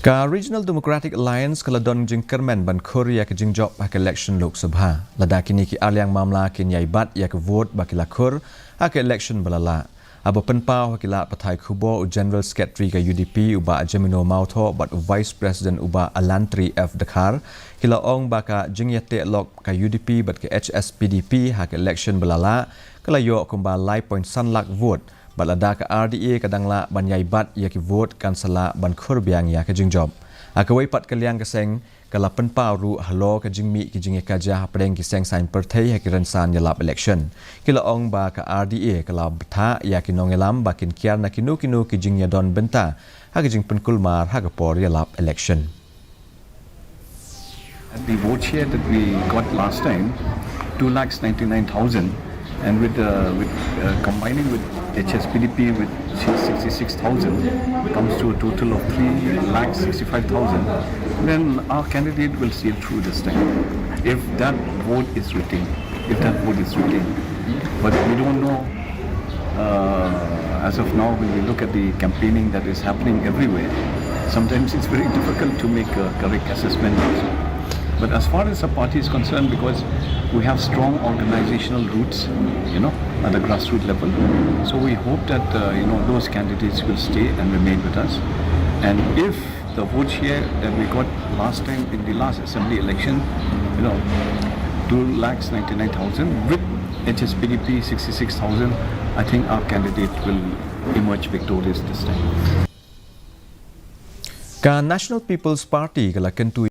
Regional Democratic Alliance kaladon jing Kyrmen ban Khur yak Jingjop hak election Lok Sabha lada kini ki aliang mamla kin yaibat yak vote bakila Khur hak election balala abo penpau hakila pathai Khubo General Secretary ka UDP uba Jamino Mautho but Vice President uba Alantri F Dakar kila ong baka jingyate lok ka UDP but ke HSPDP hak election balala kala yo kumba lai point sanlak vote balada ka RDA kadangla ban yaibat yak vote kansala ban Khur biang ya ka Jingjop akawai pat kaliang kaseng kala penpau ru halo ka jingmi ki jinge kaja apreng ki seng sign perthei hakiran san yalap election kila ong ba ka RDA kala tha ya ki nongelam bakin kiar na kinu ki jingya don benta hak jing penkulmar hak por yalap election. At the vote share that we got last time, 2,99,000, and with combining with HSPDP with 66,000 comes to a total of 3,65,000. Then our candidate will sail through this time if that vote is retained. But we don't know. As of now, when we look at the campaigning that is happening everywhere, sometimes it's very difficult to make a correct assessment also. But as far as the party is concerned, because we have strong organizational roots, at the grassroots level, so we hope that those candidates will stay and remain with us. And if the vote share that we got last time in the last assembly election, 2,99,000 with HSPDP 66,000, I think our candidate will emerge victorious this time. Ka National People's Party kala kentu